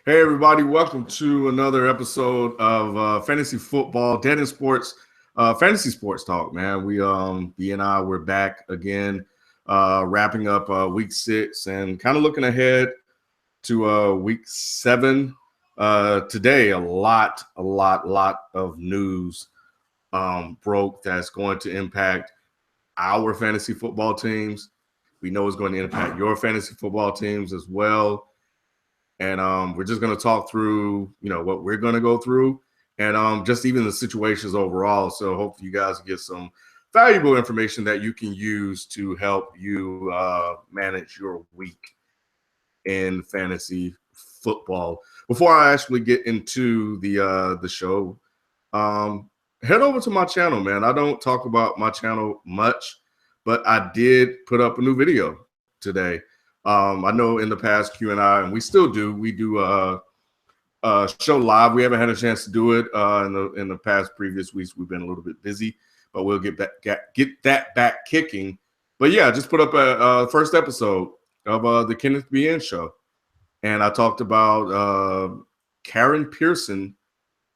Hey, everybody. Welcome to another episode of Fantasy Football, Dead in Sports, Fantasy Sports Talk, man. B and I, we're back again, wrapping up week 6 and kind of looking ahead to week 7. Today, a lot of news broke that's going to impact our fantasy football teams. We know it's going to impact your fantasy football teams as well. And we're just going to talk through, what we're going to go through and just even the situations overall. So hopefully you guys get some valuable information that you can use to help you manage your week in fantasy football. Before I actually get into the show, head over to my channel, man. I don't talk about my channel much, but I did put up a new video today. I know in the past Q&A, and we still do, we do show live. We haven't had a chance to do it in the past previous weeks. We've been a little bit busy, but we'll get that back kicking. But yeah, just put up a first episode of the Kenneth B.N. show. And I talked about Karen Pearson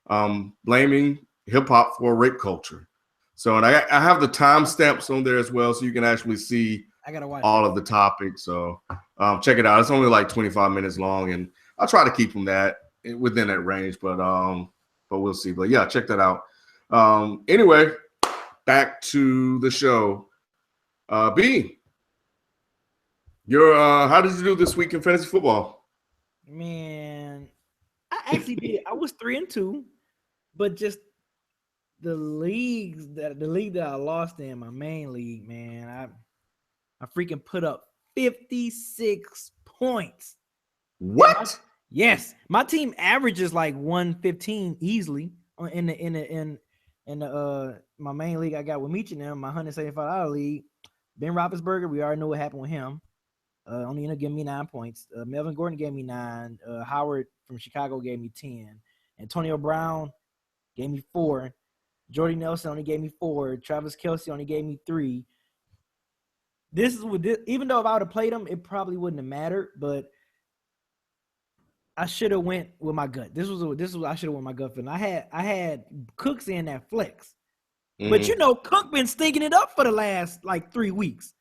blaming hip-hop for rape culture. So, and I have the timestamps on there as well, so you can actually see I gotta watch all of the topics. So check it out. It's only like 25 minutes long, and I'll try to keep them within that range, but we'll see. But yeah, check that out. Anyway, back to the show. B, how did you do this week in fantasy football? Man, I actually did. I was 3-2, but just the league that I lost in, my main league, man, I freaking put up 56 points. What? Yes, my team averages like 115 easily in my main league I got with Meech and them, my $175 league. Ben Roethlisberger, we already know what happened with him. Only ended up giving me 9 points. Melvin Gordon gave me 9. Howard from Chicago gave me 10. Antonio Brown gave me 4. Jordy Nelson only gave me 4. Travis Kelce only gave me 3. Even though if I would have played him, it probably wouldn't have mattered. But I should have went with my gut. This was I should have went with my gut for. I had Cooks in that flex, but Cook been stinking it up for the last like 3 weeks.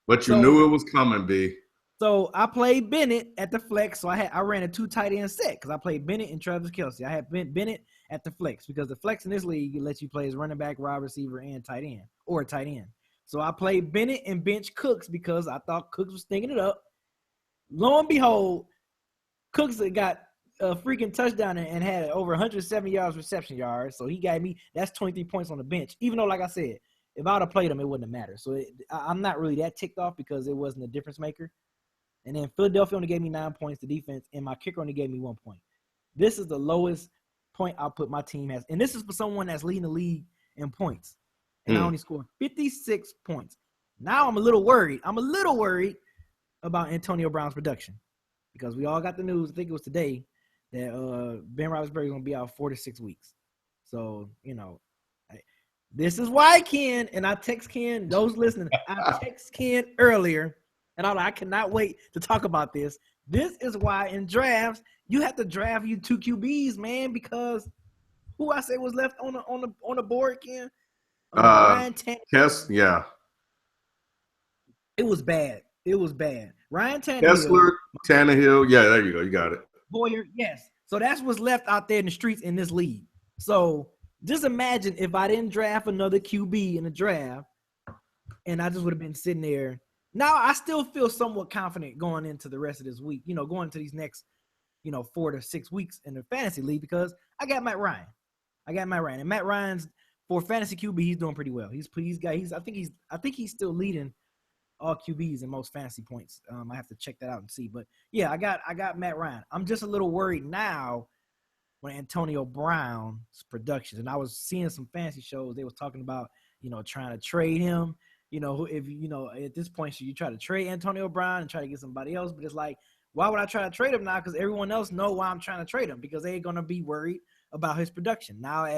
But you knew it was coming, B. So I played Bennett at the flex. So I ran a 2 tight end set because I played Bennett and Travis Kelce. I had Bennett at the flex because the flex in this league it lets you play as running back, wide receiver, and tight end or tight end. So I played Bennett and bench Cooks because I thought Cooks was stinking it up. Lo and behold, Cooks got a freaking touchdown and had over 170 yards reception yards. So he got me, that's 23 points on the bench. Even though, like I said, if I would have played him, it wouldn't have mattered. So I'm not really that ticked off because it wasn't a difference maker. And then Philadelphia only gave me 9 points, the defense, and my kicker only gave me 1 point. This is the lowest point I'll put my team has. And this is for someone that's leading the league in points. And I only scored 56 points. Now I'm a little worried. About Antonio Brown's production because we all got the news. I think it was today that Ben Roethlisberger is going to be out 4 to 6 weeks. So, this is why Ken, and I text Ken, those listening, I text Ken earlier, and I cannot wait to talk about this. This is why in drafts, you have to draft you 2 QBs, man, because who I say was left on the board, Ken? Ryan Tannehill. Yeah. It was bad. Ryan Tannehill. Kessler, Tannehill. Yeah, there you go. You got it. Boyer, yes. So that's what's left out there in the streets in this league. So just imagine if I didn't draft another QB in the draft and I just would have been sitting there. Now I still feel somewhat confident going into the rest of this week, going into these next, 4 to 6 weeks in the fantasy league because I got Matt Ryan. And Matt Ryan's for fantasy QB, he's doing pretty well. I think he's still leading all QBs in most fantasy points. I have to check that out and see. But yeah, I got Matt Ryan. I'm just a little worried now when Antonio Brown's production. And I was seeing some fantasy shows. They was talking about, trying to trade him. If at this point, should you try to trade Antonio Brown and try to get somebody else? But it's like, why would I try to trade him now? Because everyone else know why I'm trying to trade him because they're going to be worried about his production. Now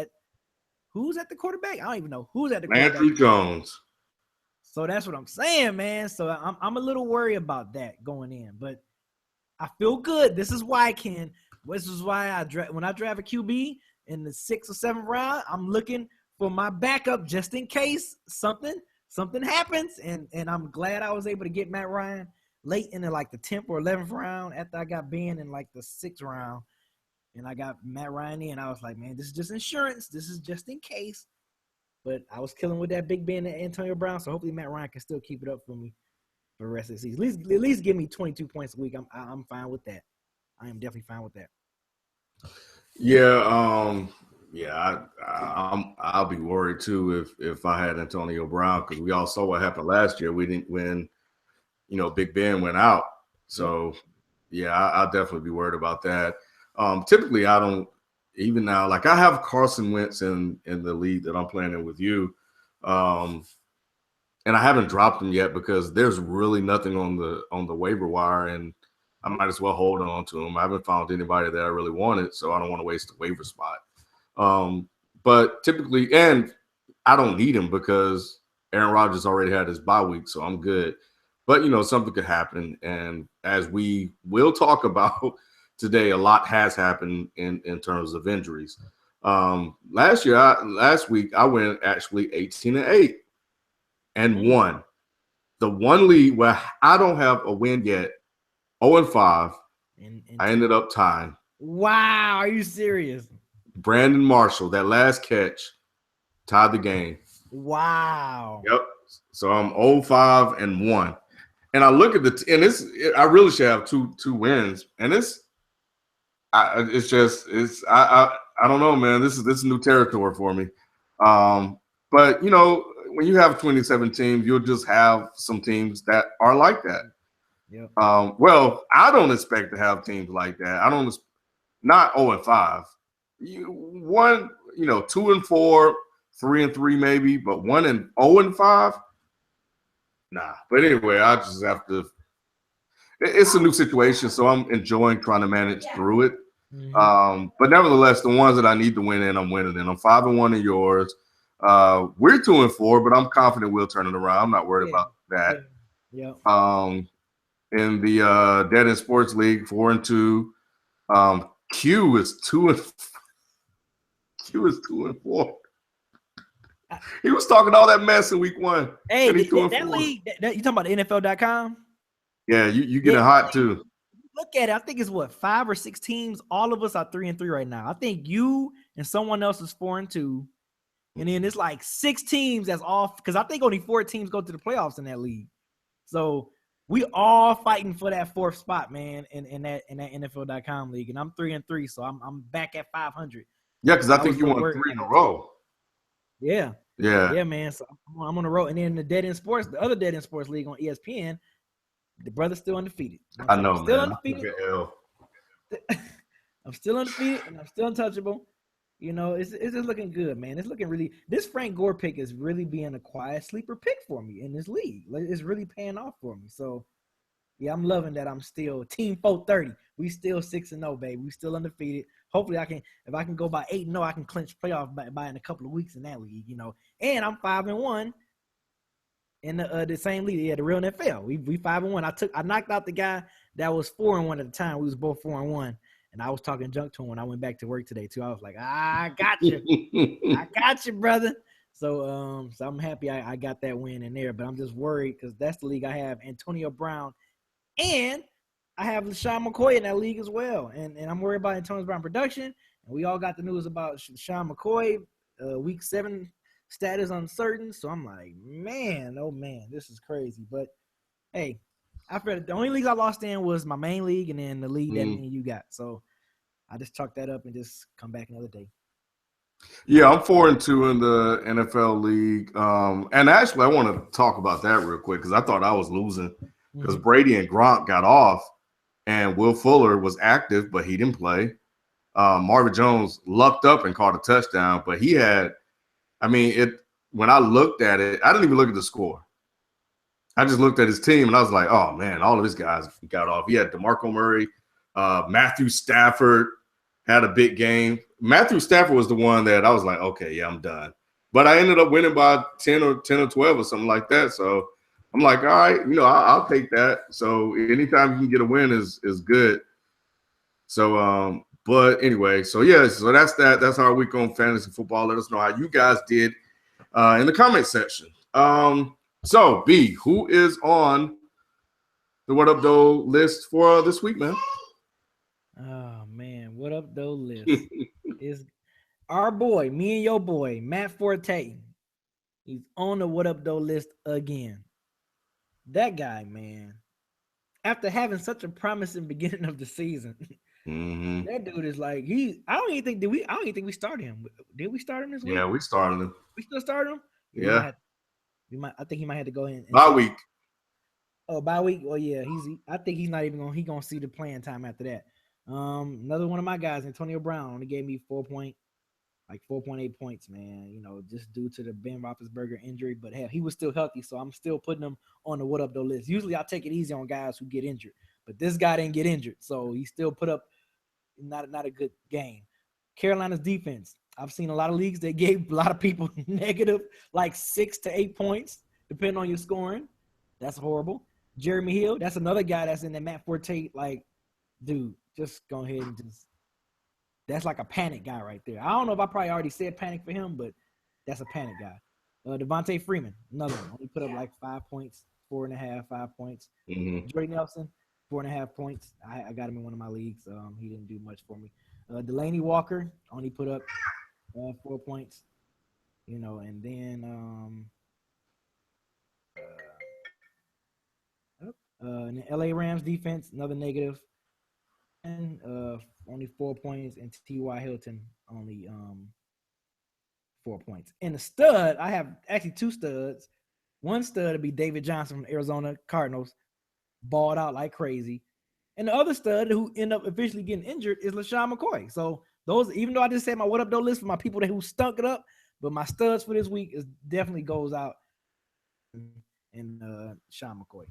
who's at the quarterback? I don't even know who's at the quarterback. Andrew Jones. So that's what I'm saying, man. So I'm a little worried about that going in, but I feel good. This is why, Ken. Which is why when I draft a QB in the 6th or 7th round, I'm looking for my backup just in case something happens. And I'm glad I was able to get Matt Ryan late in the 10th or 11th round after I got Ben in the 6th round. And I got Matt Ryan in. I was like, man, this is just insurance. This is just in case. But I was killing with that Big Ben and Antonio Brown, so hopefully Matt Ryan can still keep it up for me for the rest of the season. At least give me 22 points a week. I'm fine with that. I am definitely fine with that. Yeah, I'll be worried too if I had Antonio Brown, because we all saw what happened last year. We didn't win. Big Ben went out, so yeah, I'll definitely be worried about that. Typically, I don't even now. I have Carson Wentz in the league that I'm playing in with you, and I haven't dropped him yet because there's really nothing on the waiver wire, and I might as well hold on to him. I haven't found anybody that I really wanted, so I don't want to waste the waiver spot. But typically, and I don't need him because Aaron Rodgers already had his bye week, so I'm good. But, something could happen. And as we will talk about today, a lot has happened in terms of injuries. Last week, I went actually 18-8 and won. The one league where I don't have a win yet, 0-5. I ended up tying. Wow, are you serious? Brandon Marshall, that last catch, tied the game. Wow. Yep. So I'm 0-5 and 1. And I look at I really should have two wins. And I don't know, man. This is new territory for me. But when you have 27 teams, you'll just have some teams that are like that. Yep. Well, I don't expect to have teams like that. Not 0-5. 2-4, 3-3 maybe, but 0-5. Nah. But anyway, I just have to. It's a new situation, so I'm enjoying trying to manage through it. Mm-hmm. But nevertheless, the ones that I need to win in, I'm winning in. I'm 5-1 in yours. We're 2-4, but I'm confident we'll turn it around. I'm not worried about that. Yeah. In the Dead End Sports League, 4-2. Q is 2-4. He was talking all that mess in week 1. Hey, that league, you talking about NFL.com? Yeah, you getting hot too. Look at it. I think it's 5 or 6 teams. All of us are 3-3 right now. I think you and someone else is 4-2. And then it's 6 teams that's off, because I think only 4 teams go to the playoffs in that league. So we all fighting for that 4th spot, man, in that NFL.com league. And I'm 3-3, so I'm back at 500. Yeah, because I think you won 3 in a row. Yeah, man. So I'm on the road. And then the other Dead End Sports League on ESPN, the brother's still undefeated. I know, I'm still man. undefeated. I'm still undefeated, and I'm still untouchable. It's just looking good, man. It's looking really. This Frank Gore pick is really being a quiet sleeper pick for me in this league. It's really paying off for me. So, yeah, I'm loving that. I'm still Team 430. We still 6-0, baby. We still undefeated. Hopefully, if I can go by 8-0, I can clinch playoff by in a couple of weeks in that league. And I'm 5-1 in the same league. The real NFL. We 5-1. I knocked out the guy that was 4-1 at the time. We was both 4-1. And I was talking junk to him when I went back to work today too. I was like, I got you. I got you, brother. So I'm happy I got that win in there. But I'm just worried because that's the league I have Antonio Brown. And I have LeSean McCoy in that league as well. And I'm worried about Antonio Brown production. And we all got the news about LeSean McCoy, week 7 status uncertain. So I'm like, man, oh man, this is crazy. But hey, I felt the only league I lost in was my main league and then the league that me and you got. So I just chalk that up and just come back another day. Yeah, I'm 4-2 in the NFL league. And actually, I want to talk about that real quick because I thought I was losing because Brady and Gronk got off and Will Fuller was active, but he didn't play. Marvin Jones lucked up and caught a touchdown, but he had – when I looked at it, I didn't even look at the score. I just looked at his team, and I was like, oh, man, all of his guys got off. He had DeMarco Murray, Matthew Stafford had a big game. Matthew Stafford was the one that I was like, okay, yeah, I'm done. But I ended up winning by 10 or 12 or something like that. So I'm like, all right, I'll take that. So anytime you can get a win is good. So, But anyway, so yeah, so that's that. That's our week on fantasy football. Let us know how you guys did in the comment section. So B, who is on the What Up Doe list for this week, man? Oh man, what up though list is our boy, me and your boy, Matt Forte. He's on the What Up Though list again. That guy, man, after having such a promising beginning of the season, that dude is like I don't even think we started him. Did we start him this week? Yeah, we started him. We still started him. Yeah, I think he might have to go in bye week. Oh, bye week. Well, yeah, I think he's not even gonna. He gonna see the playing time after that. Another one of my guys, Antonio Brown, only gave me 4.8 points, man. You know, just due to the Ben Roethlisberger injury, but hell, he was still healthy, so I'm still putting him on the What Up Though list. Usually, I take it easy on guys who get injured, but this guy didn't get injured, so he still put up not a good game. Carolina's defense. I've seen a lot of leagues that gave a lot of people negative, like 6 to 8 points, depending on your scoring. That's horrible. Jeremy Hill, that's another guy that's in the Matt Forte. Like, dude, just go ahead and that's like a panic guy right there. I don't know if I probably already said panic for him, but that's a panic guy. Devontae Freeman, another one. He put up like 5 points, 4.5, 5 points. Jordy Nelson, 4.5 points. I got him in one of my leagues. He didn't do much for me. Delaney Walker only put up 4 points. You know, and then in the LA Rams defense, another negative. And only 4 points, and T.Y. Hilton only 4 points. And the stud, I have actually 2 studs. One stud would be David Johnson from Arizona Cardinals, balled out like crazy. And the other stud who ended up officially getting injured is LeSean McCoy. So those, even though I just said my What Up Though list for my people who stunk it up, but my studs for this week is definitely goes out and LeSean McCoy.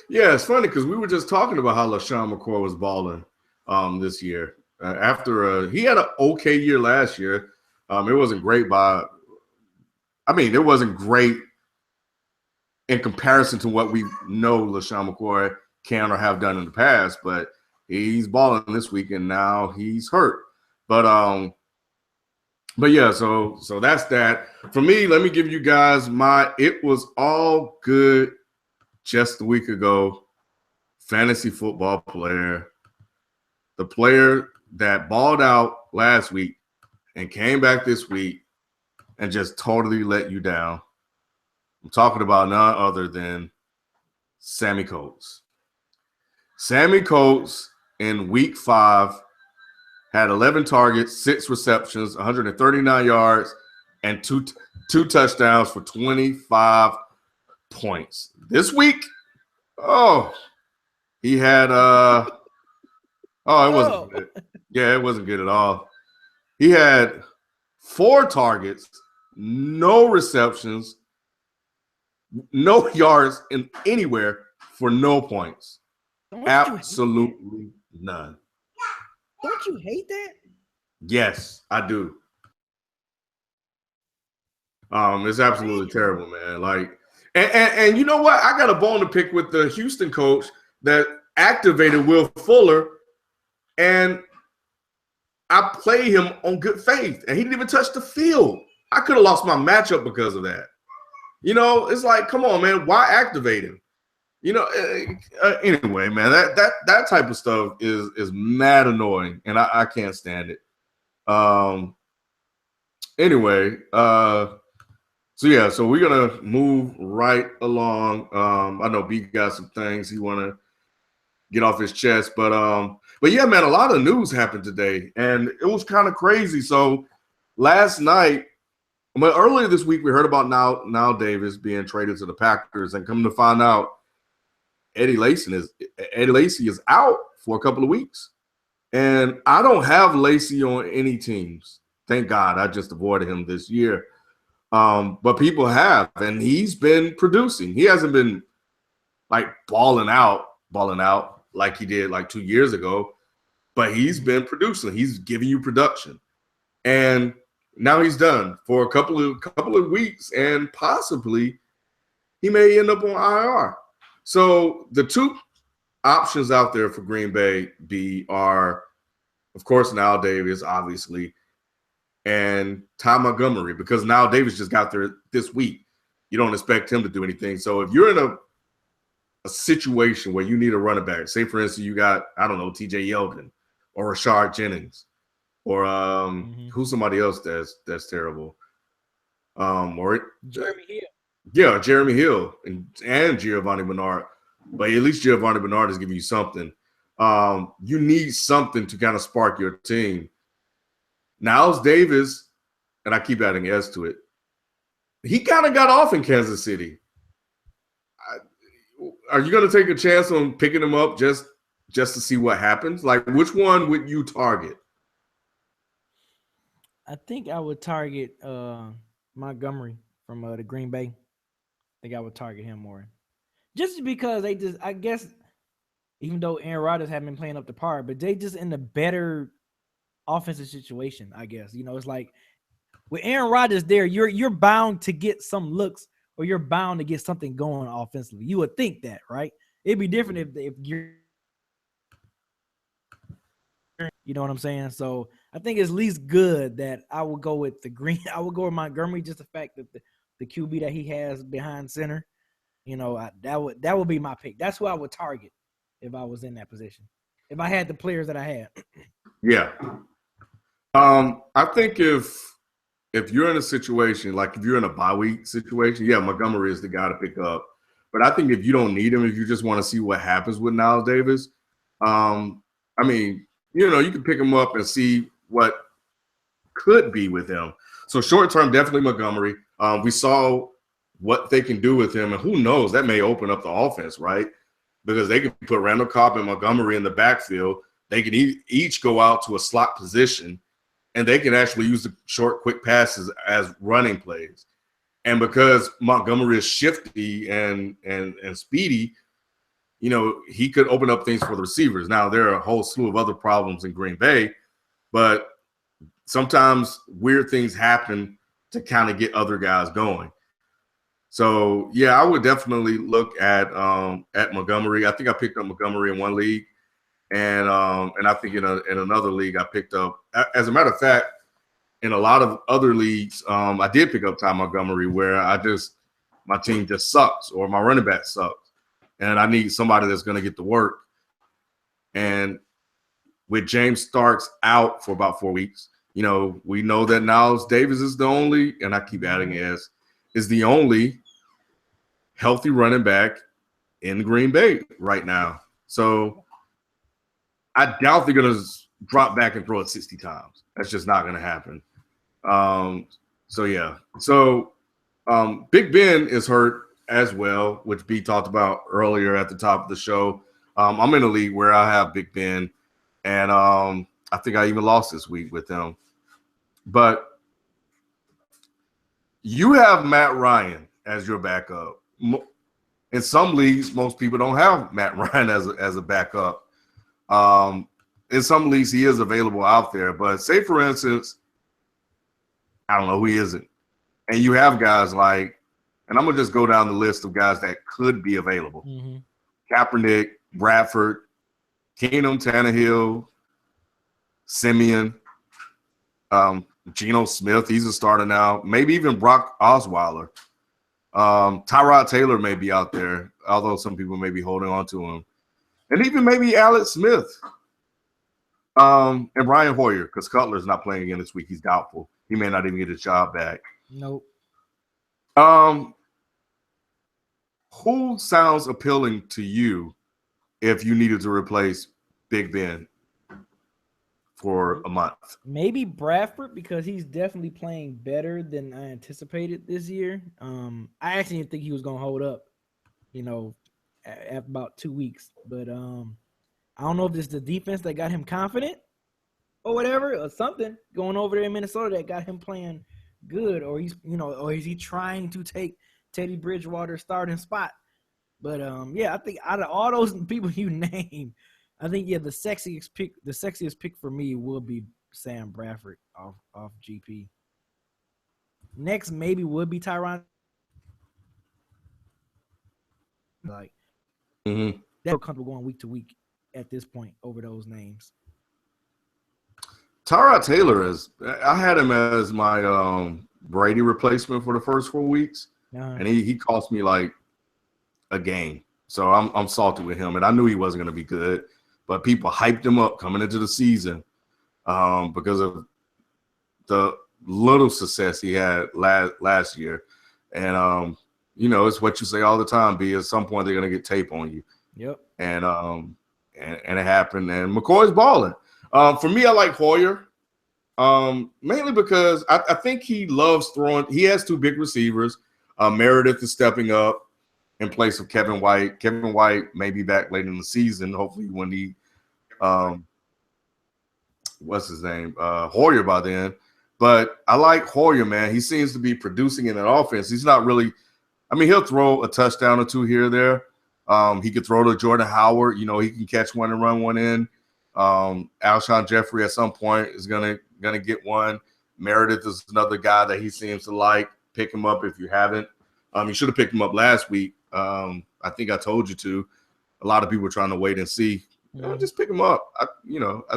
Yeah, it's funny because we were just talking about how LeSean McCoy was balling this year. After he had an okay year last year. It wasn't great it wasn't great in comparison to what we know LeSean McCoy can or have done in the past, but he's balling this week and now he's hurt. But yeah, so that's that. For me, let me give you guys it was all good just a week ago fantasy football player, the player that balled out last week and came back this week and just totally let you down. I'm talking about none other than Sammy Coates. Sammy Coates in week 5 had 11 targets, 6 receptions, 139 yards, and two touchdowns for 25 points. This week, he had it wasn't good. Yeah, it wasn't good at all. He had 4 targets, no receptions, no yards in anywhere for no points. Absolutely none. Don't you hate that? Yes, I do. It's absolutely terrible, man. Like, and you know what? I got a bone to pick with the Houston coach that activated Will Fuller, and I played him on good faith, and he didn't even touch the field. I could have lost my matchup because of that. You know, it's like, come on, man, why activate him? You know, anyway, man, that type of stuff is mad annoying, and I can't stand it. Anyway, so we're gonna move right along. I know B got some things he want to get off his chest, but yeah, man, a lot of news happened today, and it was kind of crazy. So last night, earlier this week, we heard about now Davis being traded to the Packers, and come to find out, Eddie Lacy is out for a couple of weeks, and I don't have Lacy on any teams. Thank God, I just avoided him this year. But people have, and he's been producing. He hasn't been like balling out like he did like 2 years ago, but he's been producing. He's giving you production, and now he's done for a couple of weeks, and possibly he may end up on IR. So the 2 options out there for Green Bay are of course, Now Davis, obviously, and Ty Montgomery, because Now Davis just got there this week. You don't expect him to do anything. So if you're in a situation where you need a running back, say for instance, you got, I don't know, TJ Yeldon or Rashard Jennings or who's somebody else that's terrible. Or Jeremy Hill. Yeah, Jeremy Hill and Giovanni Bernard. But at least Giovanni Bernard is giving you something. You need something to kind of spark your team. Niles Davis, and I keep adding S to it, he kind of got off in Kansas City. Are you going to take a chance on picking him up just to see what happens? Like, which one would you target? I think I would target Montgomery from the Green Bay. I think I would target him more. Just because I guess, even though Aaron Rodgers haven't been playing up to par, but they just in a better offensive situation, I guess. It's like with Aaron Rodgers there, you're bound to get some looks or you're bound to get something going offensively. You would think that, right? It'd be different if you're, you know what I'm saying? So I think it's at least good that I would go with I would go with Montgomery, just the fact that the QB that he has behind center, that would be my pick. That's who I would target if I was in that position. If I had the players that I had. Yeah. I think if you're in a situation, like if you're in a bye week situation, yeah, Montgomery is the guy to pick up. But I think if you don't need him, if you just want to see what happens with Niles Davis, I mean, you can pick him up and see what could be with him. So short term, definitely Montgomery. We saw what they can do with him, and who knows, that may open up the offense, right? Because they can put Randall Cobb and Montgomery in the backfield. They can each go out to a slot position, and they can actually use the short, quick passes as running plays. And because Montgomery is shifty and speedy, he could open up things for the receivers. Now, there are a whole slew of other problems in Green Bay, but sometimes weird things happen to kind of get other guys going. So, yeah, I would definitely look at Montgomery. I think I picked up Montgomery in one league. And I think in another league I picked up, as a matter of fact, in a lot of other leagues, I did pick up Ty Montgomery where my team just sucks or my running back sucks. And I need somebody that's going to get to work. And with James Starks out for about 4 weeks, we know that Niles Davis is the only, and I keep adding is the only healthy running back in Green Bay right now. So I doubt they're going to drop back and throw it 60 times. That's just not going to happen. So, yeah. So Big Ben is hurt as well, which B talked about earlier at the top of the show. I'm in a league where I have Big Ben, and I think I even lost this week with him. But you have Matt Ryan as your backup. In some leagues, most people don't have Matt Ryan as a backup. In some leagues, he is available out there. But say, for instance, I don't know who he isn't. And you have guys like, and I'm going to just go down the list of guys that could be available. Mm-hmm. Kaepernick, Bradford, Keenum, Tannehill, Simeon, Geno Smith. He's a starter now. Maybe even Brock Osweiler. Tyrod Taylor may be out there, although some people may be holding on to him. And even maybe Alex Smith. And Brian Hoyer, because Cutler's not playing again this week. He's doubtful. He may not even get his job back. Nope. Who sounds appealing to you if you needed to replace Big Ben for a month? Maybe Bradford, because he's definitely playing better than I anticipated this year. I actually didn't think he was going to hold up, at about 2 weeks. But I don't know if it's the defense that got him confident or whatever, or something going over there in Minnesota that got him playing good, or or is he trying to take Teddy Bridgewater's starting spot? But I think out of all those people you name, I think the sexiest pick for me will be Sam Bradford off GP. Next maybe would be Tyron. Like they're comfortable going week to week at this point over those names. Tyrod Taylor is. I had him as my Brady replacement for the first 4 weeks, and he cost me like a game. So I'm salty with him, and I knew he wasn't going to be good, but people hyped him up coming into the season because of the little success he had last year, and it's what you say all the time. B, at some point they're going to get tape on you. Yep. And it happened. And McCoy's balling. For me, I like Hoyer, mainly because I think he loves throwing. He has two big receivers. Meredith is stepping up in place of Kevin White. Kevin White may be back late in the season, hopefully when he what's his name? Hoyer by then. But I like Hoyer, man. He seems to be producing in an offense. He's not really – I mean, he'll throw a touchdown or two here or there. He could throw to Jordan Howard. He can catch one and run one in. Alshon Jeffrey at some point is gonna get one. Meredith is another guy that he seems to like. Pick him up if you haven't. You should have picked him up last week. I think I told you to. A lot of people were trying to wait and see. Just pick him up. I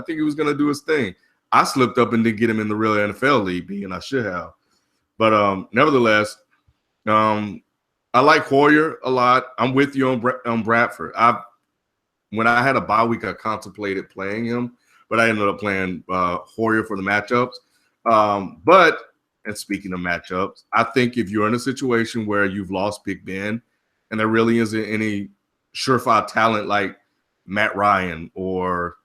think he was gonna do his thing. I slipped up and didn't get him in the real NFL league, and I should have. But nevertheless, I like Hoyer a lot. I'm with you on Bradford. When I had a bye week, I contemplated playing him, but I ended up playing Hoyer for the matchups. And speaking of matchups, I think if you're in a situation where you've lost Big Ben and there really isn't any surefire talent like Matt Ryan or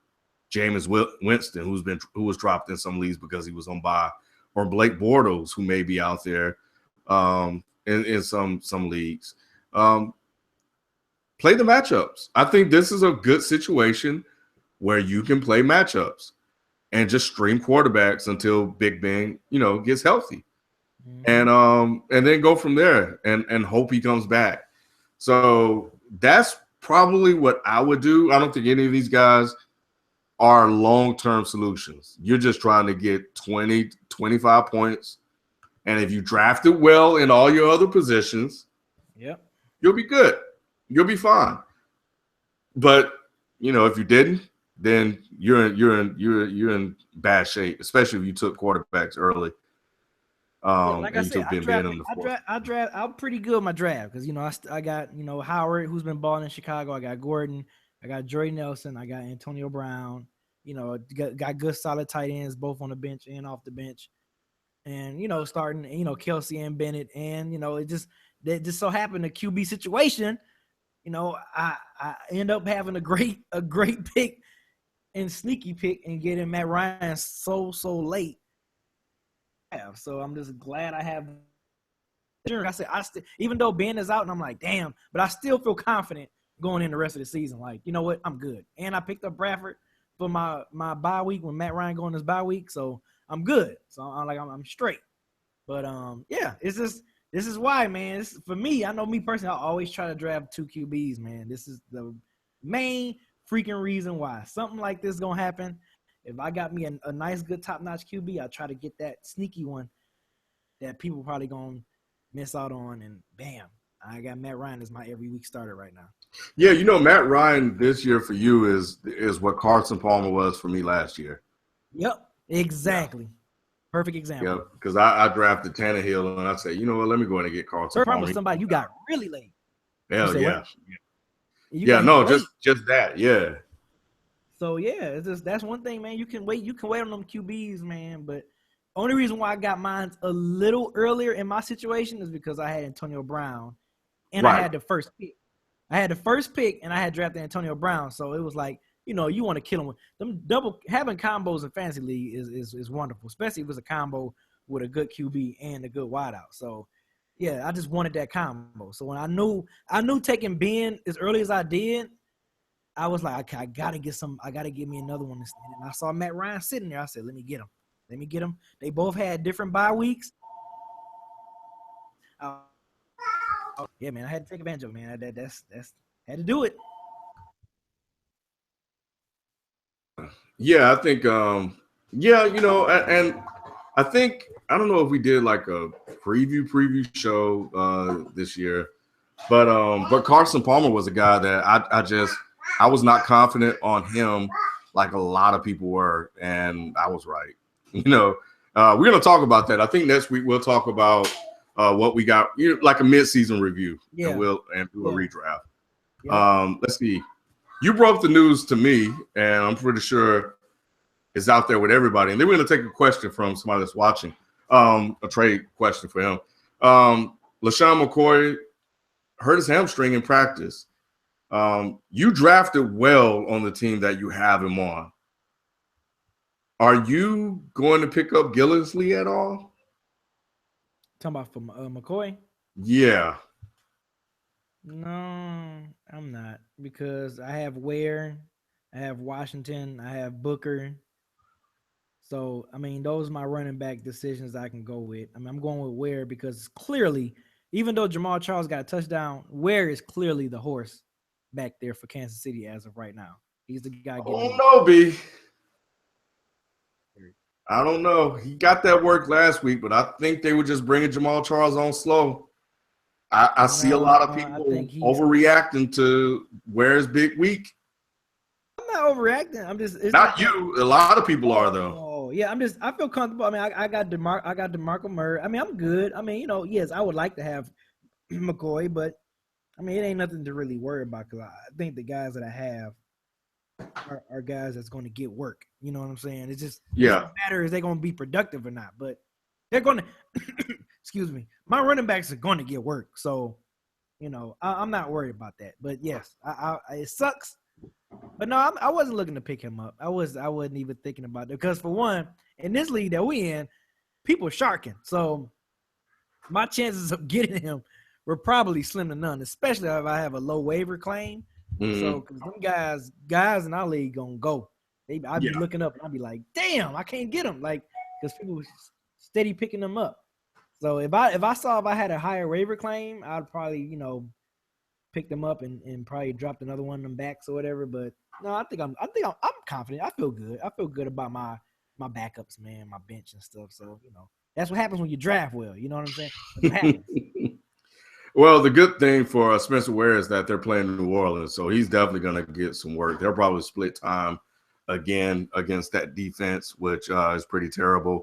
Jameis Winston, who was dropped in some leagues because he was on bye, or Blake Bortles, who may be out there in some leagues. Play the matchups. I think this is a good situation where you can play matchups and just stream quarterbacks until Big Ben, gets healthy, and then go from there and hope he comes back. So that's probably what I would do. I don't think any of these guys are long-term solutions. You're just trying to get 20, 25 points, and if you draft it well in all your other positions, you'll be good. You'll be fine. But if you didn't, then you're in bad shape, especially if you took quarterbacks early. Like I said, I'm pretty good with my draft because I got Howard, who's been balling in Chicago. I got Gordon. I got Jordy Nelson. I got Antonio Brown. Got good solid tight ends both on the bench and off the bench, and starting Kelsey and Bennett, and it just so happened the QB situation. I end up having a great pick and sneaky pick and getting Matt Ryan so late. So I'm just glad I have. I said even though Ben is out and I'm like, damn, but I still feel confident going in the rest of the season. Like, you know what, I'm good. And I picked up Bradford for my bye week when Matt Ryan going his bye week, so I'm good. So I'm straight. But this is why, man. For me, I know me personally, I always try to draft 2 QBs, man. This is the main freaking reason why. Something like this is going to happen. If I got me a nice, good, top-notch QB, I try to get that sneaky one that people probably going to miss out on, and bam, I got Matt Ryan as my every week starter right now. Yeah, Matt Ryan this year for you is what Carson Palmer was for me last year. Yep, exactly. Yeah. Perfect example. Yeah, because I drafted Tannehill, and I said, you know what, let me go ahead and get Carson Palmer. Was somebody you got really late. Hell yeah. Just that, yeah. So yeah, that's one thing, man. You can wait on them QBs, man. But only reason why I got mine a little earlier in my situation is because I had Antonio Brown, and I had the first pick. And I had drafted Antonio Brown, so it was like, you want to kill him. Them having combos in fantasy league is wonderful, especially if it's a combo with a good QB and a good wideout. So yeah, I just wanted that combo. So when I knew taking Ben as early as I did, I was like, okay, I gotta get me another one. And I saw Matt Ryan sitting there. I said, let me get him. They both had different bye weeks. Yeah, man, I had to take advantage of it, man. That's had to do it. Yeah, I think and I think, I don't know if we did like a preview show this year, but Carson Palmer was a guy that I was not confident on him like a lot of people were, and I was right. We're going to talk about that. I think next week we'll talk about what we got, like a mid-season review, and do a redraft. Yeah. Let's see. You broke the news to me, and I'm pretty sure it's out there with everybody. And then we're going to take a question from somebody that's watching, a trade question for him. LeSean McCoy hurt his hamstring in practice. You drafted well on the team that you have him on. Are you going to pick up Gillisley at all? Talking about from McCoy? Yeah. No, I'm not, because I have Ware, I have Washington, I have Booker. So, I mean, those are my running back decisions I can go with. I mean, I'm going with Ware because clearly, even though Jamal Charles got a touchdown, Ware is clearly the horse back there for Kansas City as of right now. He's the guy. I don't know. He got that work last week, but I think they were just bringing Jamal Charles on slow. I see a lot of people overreacting to Ware's big week. I'm not overreacting. I'm just not you. A lot of people are though. Oh yeah, I feel comfortable. I mean, I got DeMarco Murray. I mean, I'm good. I mean, yes, I would like to have McCoy, but I mean, it ain't nothing to really worry about because I think the guys that I have are guys that's going to get work. You know what I'm saying? It's just it doesn't matter if they're going to be productive or not, but they're going to. Excuse me. My running backs are going to get work, so I'm not worried about that. But yes, it sucks. But no, I wasn't looking to pick him up. I wasn't even thinking about it because for one, in this league that we in, people are sharking. So my chances of getting him were probably slim to none, especially if I have a low waiver claim. Mm-hmm. So because them guys in our league gonna go. I'd be looking up and I'd be like, damn, I can't get them. Like, because people steady picking them up. So if I had a higher waiver claim, I'd probably, pick them up and probably dropped another one of them backs or whatever. But no, I think I'm confident. I feel good. I feel good about my backups, man, my bench and stuff. So, that's what happens when you draft well. You know what I'm saying? That's what happens. Well, the good thing for Spencer Ware is that they're playing in New Orleans, so he's definitely going to get some work. They'll probably split time again against that defense, which is pretty terrible.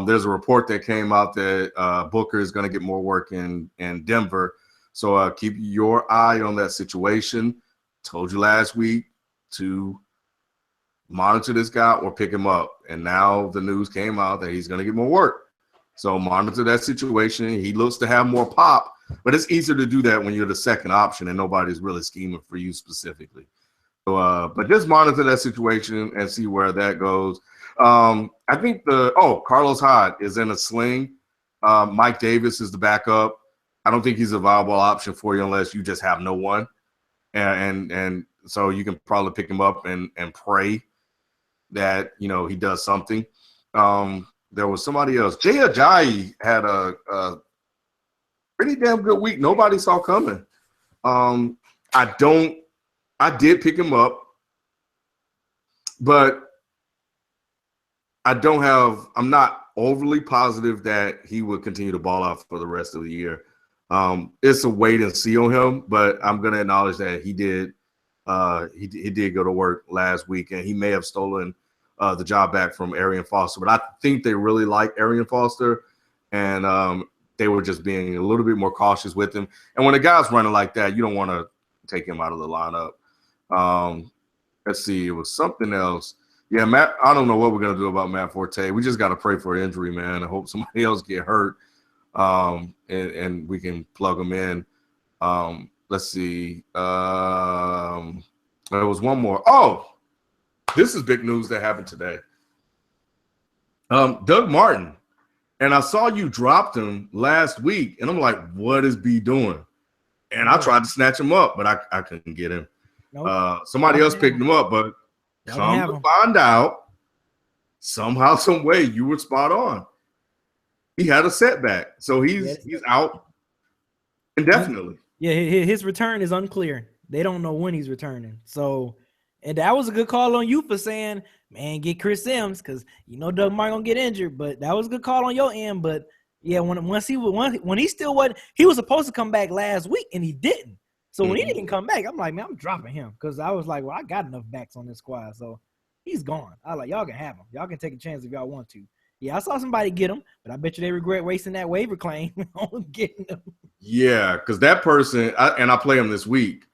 There's a report that came out that Booker is going to get more work in Denver. So keep your eye on that situation. Told you last week to monitor this guy or pick him up. And now the news came out that he's going to get more work. So monitor that situation. He looks to have more pop, but it's easier to do that when you're the second option and nobody's really scheming for you specifically. So, but just monitor that situation and see where that goes. I think Carlos Hyde is in a sling. Mike Davis is the backup. I don't think he's a viable option for you unless you just have no one. And so you can probably pick him up and pray that, he does something. There was somebody else. Jay Ajayi had a pretty damn good week. Nobody saw coming. I did pick him up, but I'm not overly positive that he would continue to ball out for the rest of the year. It's a wait and see on him, but I'm going to acknowledge that he did go to work last week, and he may have stolen the job back from Arian Foster. But I think they really like Arian Foster, and they were just being a little bit more cautious with him. And when a guy's running like that, you don't want to take him out of the lineup. Let's see. It was something else. Yeah, Matt, I don't know what we're going to do about Matt Forte. We just got to pray for injury, man, and hope somebody else get hurt. And we can plug them in. Let's see. There was one more. Oh, this is big news that happened today. Doug Martin. And I saw you dropped him last week, and I'm like, what is B doing? And I tried to snatch him up, but I couldn't get him. Nope. Somebody else picked him up, but come to find out, somehow, some way, you were spot on. He had a setback, so he's out indefinitely. Yeah, his return is unclear. They don't know when he's returning. So, and that was a good call on you for saying, man, get Chris Sims, because Doug Martin gonna get injured. But that was a good call on your end. But yeah, when he still wasn't, he was supposed to come back last week and he didn't. So when he didn't come back, I'm like, man, I'm dropping him because I was like, well, I got enough backs on this squad. So He's gone. I was like, y'all can have him. Y'all can take a chance if y'all want to. Yeah, I saw somebody get him, but I bet you they regret wasting that waiver claim on getting him. Yeah, because that person, I play him this week.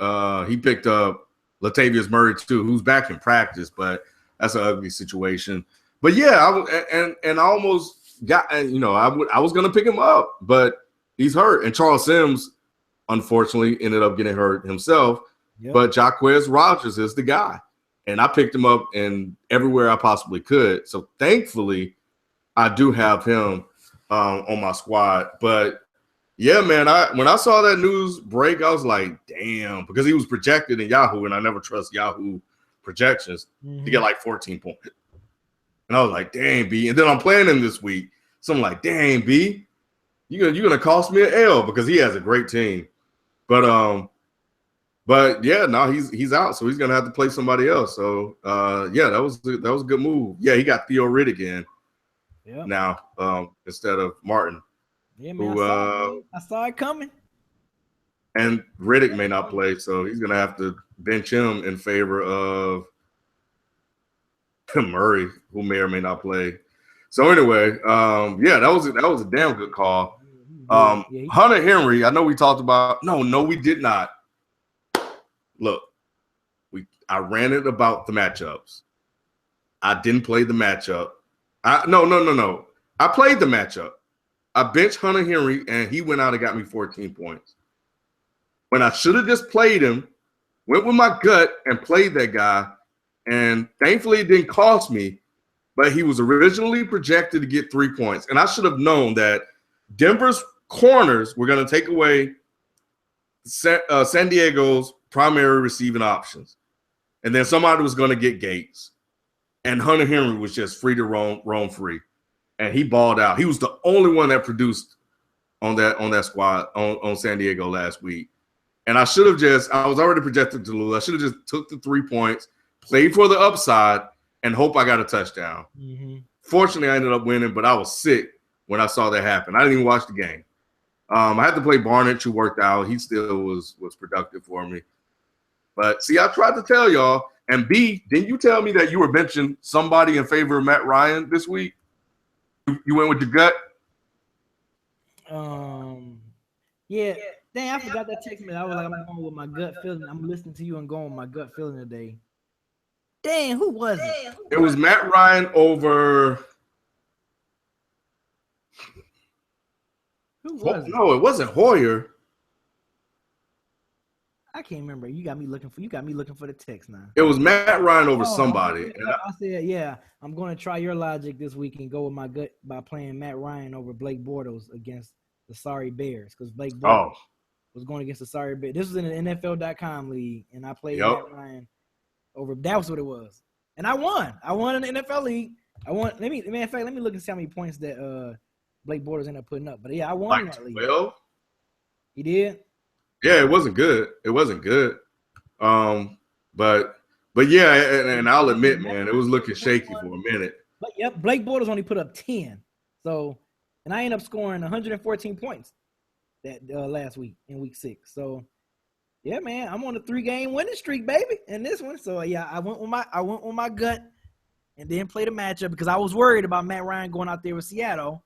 He picked up Latavius Murray too, who's back in practice, but that's an ugly situation. But yeah, I almost got, I was gonna pick him up, but he's hurt, and Charles Sims unfortunately ended up getting hurt himself. Yep. But Jaquez Rogers is the guy, and I picked him up in everywhere I possibly could. So thankfully, I do have him on my squad. But yeah, man, when I saw that news break, I was like, damn, because he was projected in Yahoo, and I never trust Yahoo projections to get like 14 points. And I was like, dang, B. And then I'm playing him this week. So I'm like, dang, B, you're gonna cost me an L because he has a great team. But yeah, no, he's out, so he's gonna have to play somebody else. So yeah, that was a good move. Yeah, he got Theo Riddick in now instead of Martin. Yeah, man, I saw it coming. And Riddick may not play, so he's gonna have to bench him in favor of Murray, who may or may not play. So anyway, yeah, that was a damn good call. Hunter Henry, I know we talked about. No, we did not. Look, I ranted about the matchups. I didn't play the matchup. No. I played the matchup. I benched Hunter Henry, and he went out and got me 14 points. When I should have just played him, went with my gut and played that guy, and thankfully it didn't cost me, but he was originally projected to get 3 points. And I should have known that Denver's corners were going to take away San Diego's primary receiving options. And then somebody was going to get Gates. And Hunter Henry was just free to roam free. And he balled out. He was the only one that produced on that squad on San Diego last week. And I should have I was already projected to lose. I should have just took the 3 points, played for the upside, and hope I got a touchdown. Fortunately, I ended up winning, but I was sick when I saw that happen. I didn't even watch the game. I had to play Barnett, who worked out. He still was productive for me. But see, I tried to tell y'all. And B, didn't you tell me that you were benching somebody in favor of Matt Ryan this week? You went with your gut? Yeah. Dang, I forgot that text me. I was like, I'm going with my gut feeling. I'm listening to you and going with my gut feeling today. Dang, who was it? It was Matt Ryan over. Who was it? No, it wasn't Hoyer. I can't remember. You got me looking for the text now. It was Matt Ryan over somebody. I said, yeah, I'm going to try your logic this week and go with my gut by playing Matt Ryan over Blake Bortles against the Sorry Bears, because Blake Bortles was going against the Sorry Bears. This was in an NFL.com league, and I played Matt Ryan over. That was what it was, and I won. I won in the NFL league. I won. Let me look and see how many points that Blake Bortles ended up putting up. But yeah, I won that league. Well, he did. Yeah, it wasn't good. But yeah, and I'll admit, man, it was looking shaky for a minute. But yep, Blake Bortles only put up 10. So, and I ended up scoring 114 points that last week in week 6. So, yeah, man, I'm on a 3-game winning streak, baby, in this one. So yeah, I went with my gut and then played a matchup because I was worried about Matt Ryan going out there with Seattle.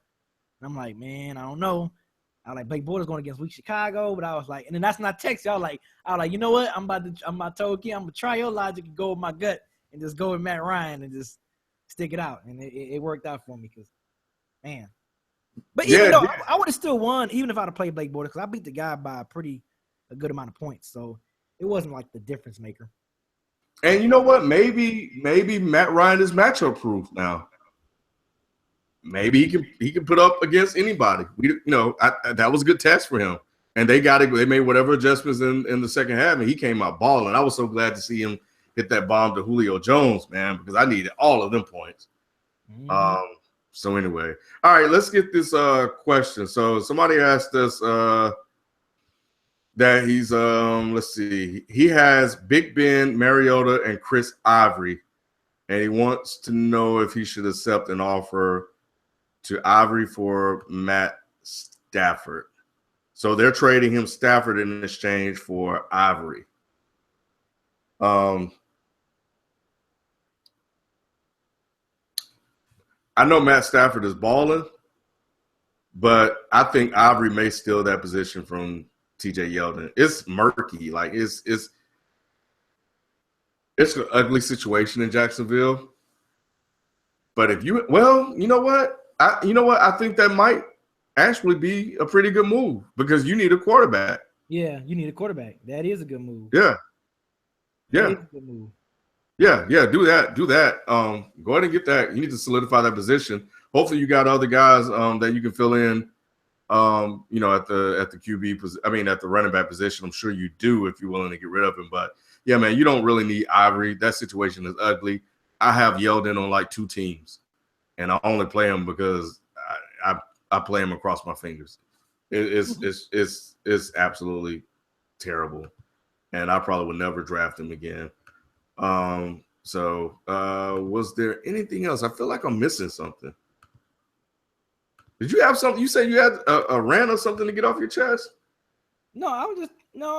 And I'm like, man, I don't know. I was like, Blake Bortles going against weak Chicago, but I was like, and then that's not text. I was like, you know what? I'm about to try your logic and go with my gut and just go with Matt Ryan and just stick it out. And it worked out for me because, man. But even though I would have still won, even if I'd have played Blake Bortles, because I beat the guy by a good amount of points. So it wasn't like the difference maker. And you know what? Maybe Matt Ryan is matchup proof now. Maybe he can put up against anybody. That was a good test for him. And they made whatever adjustments in the second half, and he came out balling. I was so glad to see him hit that bomb to Julio Jones, man, because I needed all of them points. So anyway, all right, let's get this question. So somebody asked us that he's let's see, he has Big Ben, Mariota, and Chris Ivory, and he wants to know if he should accept an offer to Ivory for Matt Stafford. So they're trading him Stafford in exchange for Ivory. I know Matt Stafford is balling, but I think Ivory may steal that position from TJ Yeldon. It's murky. Like it's an ugly situation in Jacksonville. But if you you know what? I think that might actually be a pretty good move because you need a quarterback. Yeah, you need a quarterback. That is a good move. Yeah. Yeah. That is a good move. Yeah, do that. Go ahead and get that. You need to solidify that position. Hopefully you got other guys that you can fill in at the QB at the running back position. I'm sure you do if you're willing to get rid of him. But yeah, man, you don't really need Ivory. That situation is ugly. I have Yeldon on like 2 teams, and I only play him because I play him across my fingers. It's absolutely terrible, and I probably would never draft him again. Was there anything else? I feel like I'm missing something. Did you have something? You said you had a rant or something to get off your chest? No,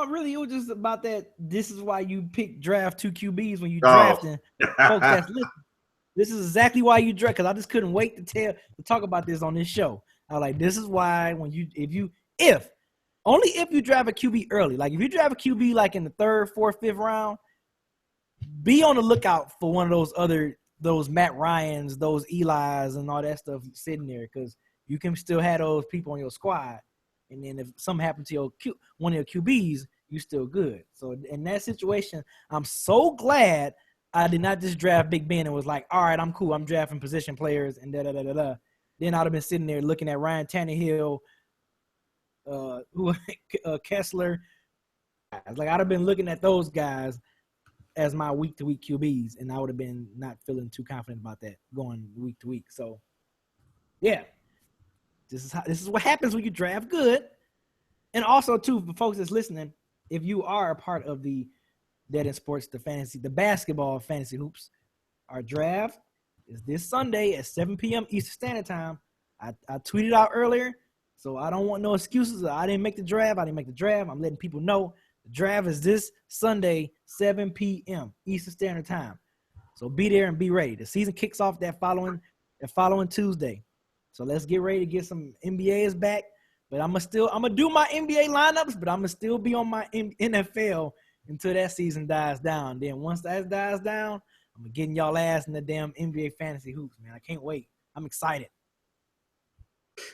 really, it was just about that. This is why you draft 2 QBs when you drafting. Folks, that's listening. This is exactly why you draft, because I just couldn't wait to talk about this on this show. I was like, this is why if you draft a QB early, like if you draft a QB like in the 3rd, 4th, 5th round, be on the lookout for one of those Matt Ryans, those Eli's, and all that stuff sitting there, because you can still have those people on your squad. And then if something happens to one of your QBs, you're still good. So in that situation, I'm so glad I did not just draft Big Ben and was like, all right, I'm cool. I'm drafting position players and da-da-da-da-da. Then I'd have been sitting there looking at Ryan Tannehill, Kessler. Like I'd have been looking at those guys as my week-to-week QBs, and I would have been not feeling too confident about that going week to week. So, yeah. This is what happens when you draft good. And also, too, for folks that's listening, if you are a part of the Dead in Sports, the basketball fantasy hoops, our draft is this Sunday at 7 p.m. Eastern Standard Time. I tweeted out earlier, so I don't want no excuses. I didn't make the draft. I'm letting people know the draft is this Sunday, 7 p.m. Eastern Standard Time. So be there and be ready. The season kicks off that following Tuesday. So let's get ready to get some NBAs back. But I'm gonna do my NBA lineups, but I'm gonna still be on my NFL until that season dies down. Then once that dies down, I'm gonna get y'all ass in the damn NBA fantasy hoops, man. I can't wait. I'm excited.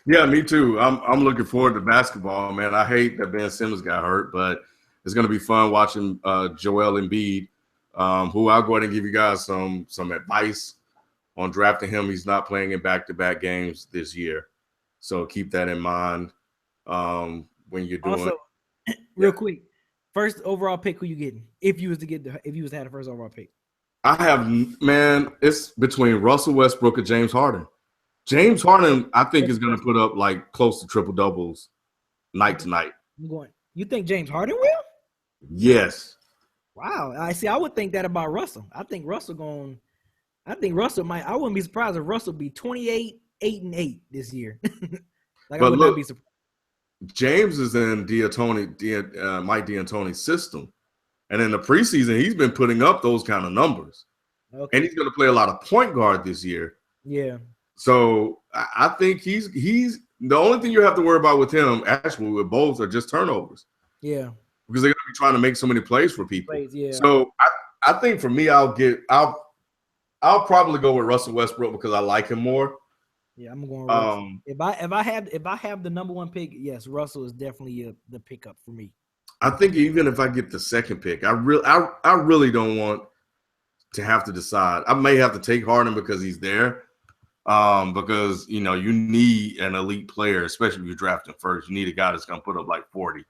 Yeah, me too. I'm looking forward to basketball, man. I hate that Ben Simmons got hurt, but it's gonna be fun watching Joel Embiid, who I'll go ahead and give you guys some advice on drafting him. He's not playing in back-to-back games this year, so keep that in mind when you're doing. Also, real quick, first overall pick, who you getting? If you was to have the first overall pick, it's between Russell Westbrook and James Harden. James Harden, I think, is going to put up like close to triple doubles night to night. You think James Harden will? Yes. Wow. I would think that about Russell. I think Russell might. I wouldn't be surprised if Russell be 28, 8-8 this year. I would not be surprised. James is in Mike D'Antoni's system, and in the preseason, he's been putting up those kind of numbers. Okay. And he's going to play a lot of point guard this year. Yeah. So I think he's the only thing you have to worry about with him, actually, with both, are just turnovers. Yeah. Because they're going to be trying to make so many plays for people. Yeah. So I think for me, I'll probably go with Russell Westbrook because I like him more. Yeah, I'm going with Russell. If I have the number 1 pick, yes, Russell is definitely the pickup for me. I think even if I get the 2nd pick, I really don't want to have to decide. I may have to take Harden because he's there. Because you need an elite player, especially if you're drafting first. You need a guy that's gonna put up like 40.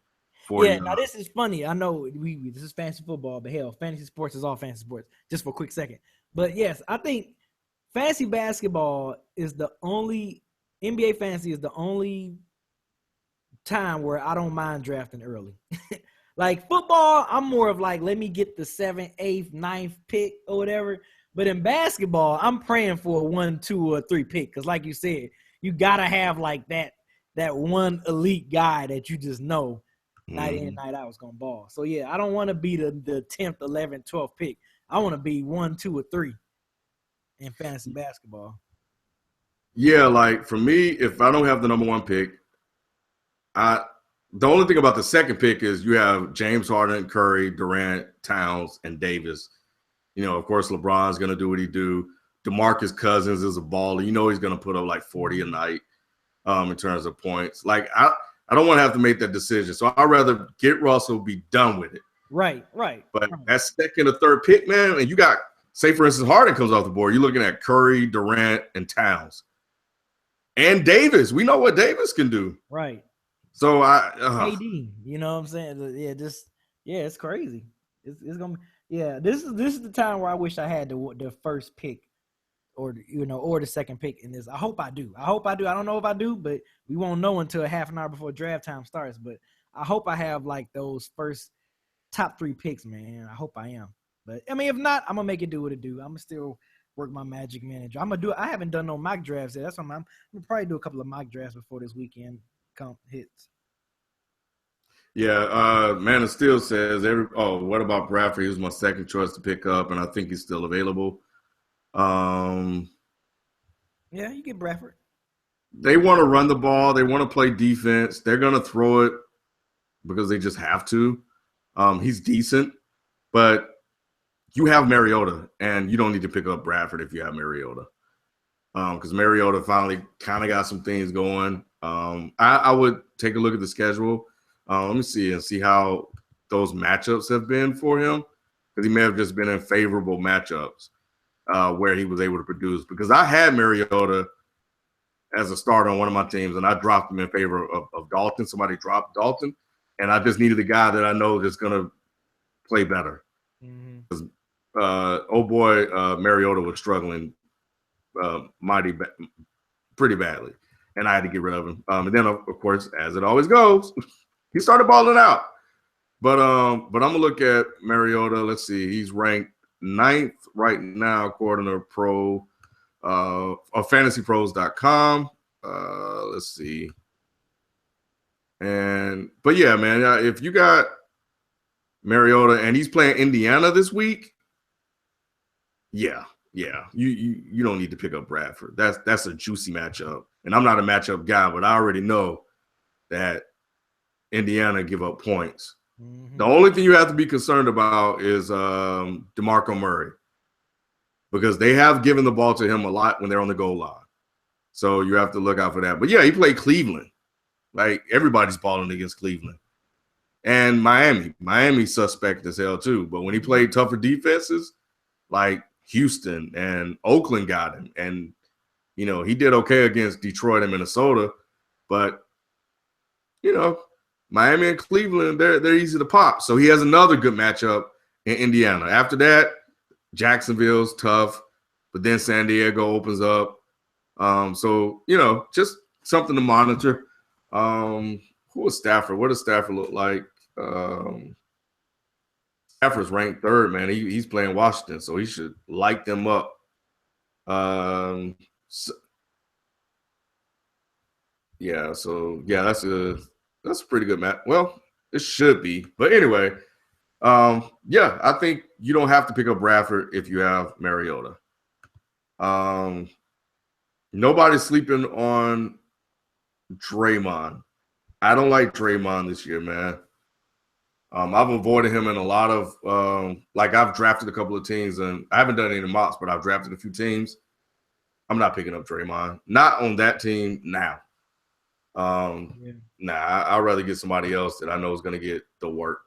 Yeah, now this is funny. I know this is fantasy football, but hell, fantasy sports is all fantasy sports. Just for a quick second. But yes, I think fantasy basketball is the only NBA fantasy is the only time where I don't mind drafting early. Like football, I'm more of like, let me get the 7th, 8th, 9th pick or whatever. But in basketball, I'm praying for a 1, 2, or 3 pick. Because like you said, you got to have like that one elite guy that you just know night in and night out is going to ball. So, yeah, I don't want to be the 10th, 11th, 12th pick. I want to be 1, 2, or 3 in fantasy basketball. Yeah, like for me, if I don't have the number 1 pick, the only thing about the second pick is you have James Harden, Curry, Durant, Towns, and Davis. Of course, LeBron's going to do what he do. DeMarcus Cousins is a baller. He's going to put up like 40 a night in terms of points. Like, I don't want to have to make that decision. So I'd rather get Russell, be done with it. Right. But that second or third pick, man, and you got, say, for instance, Harden comes off the board. You're looking at Curry, Durant, and Towns. And Davis. We know what Davis can do. Right. So KD, you know what I'm saying? Yeah, it's crazy. It's gonna be, this is the time where I wish I had the first pick or the second pick in this. I hope I do. I don't know if I do, but we won't know until a half an hour before draft time starts. But I hope I have like those first top 3 picks, man. I hope I am. But I mean, if not, I'm gonna make it do what it do. I'm gonna still work my magic manager. I haven't done no mock drafts yet. That's why I'm gonna probably do a couple of mock drafts before this weekend hits. Yeah, Man of Steel says what about Bradford? He was my second choice to pick up, and I think he's still available. Yeah, you get Bradford. They want to run the ball. They want to play defense. They're going to throw it because they just have to. He's decent, but you have Mariota, and you don't need to pick up Bradford if you have Mariota. Because Mariota finally kind of got some things going. I would take a look at the schedule. Let me see how those matchups have been for him, because he may have just been in favorable matchups where he was able to produce. Because I had Mariota as a starter on one of my teams, and I dropped him in favor of Dalton. Somebody dropped Dalton, and I just needed a guy that I know that's going to play better. Because Mariota was struggling pretty badly, and I had to get rid of him. And then, of course, as it always goes, he started balling out. But I'm gonna look at Mariota. Let's see, he's ranked 9th right now according to fantasypros.com. Let's see. But yeah, man, if you got Mariota and he's playing Indiana this week, yeah, you don't need to pick up Bradford. That's a juicy matchup, and I'm not a matchup guy, but I already know that Indiana give up points. The only thing you have to be concerned about is DeMarco Murray, because they have given the ball to him a lot when they're on the goal line. So you have to look out for that. But yeah, he played Cleveland. Like, everybody's balling against Cleveland. And Miami's suspect as hell too. But when he played tougher defenses, like Houston and Oakland got him. And, he did okay against Detroit and Minnesota. But, Miami and Cleveland, they're easy to pop. So he has another good matchup in Indiana. After that, Jacksonville's tough, but then San Diego opens up. So, just something to monitor. Who is Stafford? What does Stafford look like? Stafford's ranked 3rd, man. He's playing Washington, so he should light them up. That's a pretty good match. Well, it should be. But anyway, I think you don't have to pick up Bradford if you have Mariota. Nobody's sleeping on Draymond. I don't like Draymond this year, man. I've avoided him in a lot of I've drafted a couple of teams, and I haven't done any mocks, but I've drafted a few teams. I'm not picking up Draymond. Not on that team now. I'd rather get somebody else that I know is going to get the work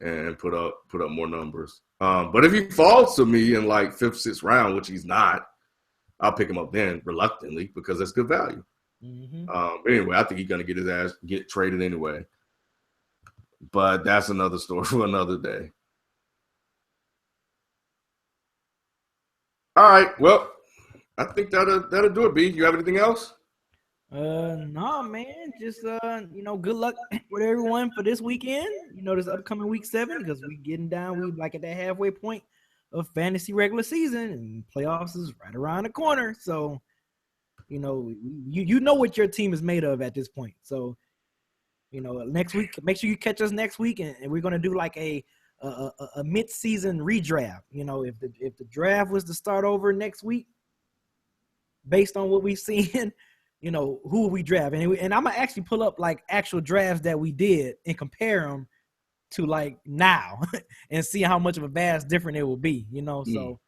and put up more numbers. But if he falls to me in like 5th, 6th round, which he's not, I'll pick him up then reluctantly because that's good value. Anyway, I think he's going to get traded anyway. But that's another story for another day. All right. Well, I think that'll do it, B. You have anything else? No, man. Just good luck with everyone for this weekend. This upcoming week 7, because we like at that halfway point of fantasy regular season, and playoffs is right around the corner. So, you know what your team is made of at this point. So, next week, make sure you catch us next week, and we're gonna do like a mid-season redraft. If the draft was to start over next week, based on what we've seen, you know, who we draft. And I'm gonna actually pull up like actual drafts that we did and compare them to like now and see how much of a vast difference it will be, you know. So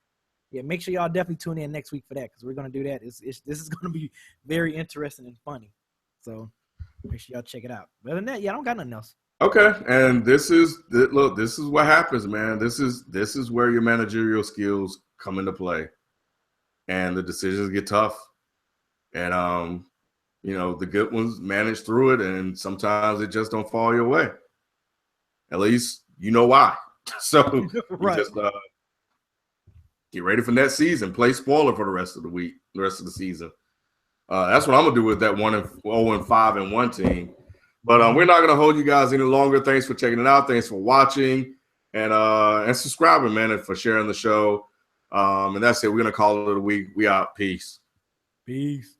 yeah, make sure y'all definitely tune in next week for that, because we're gonna do that. This is gonna be very interesting and funny. So make sure y'all check it out. Other than that, yeah, I don't got nothing else. Okay, and this is what happens, man. This is where your managerial skills come into play, and the decisions get tough. And you know, the good ones manage through it, and sometimes it just don't fall your way. At least you know why. So right. You just get ready for next season. Play spoiler for the rest of the week, the rest of the season. That's what I'm gonna do with that 0-5-1 team. But we're not gonna hold you guys any longer. Thanks for checking it out. Thanks for watching and subscribing, man, and for sharing the show. And that's it. We're gonna call it a week. We out. Peace. Peace.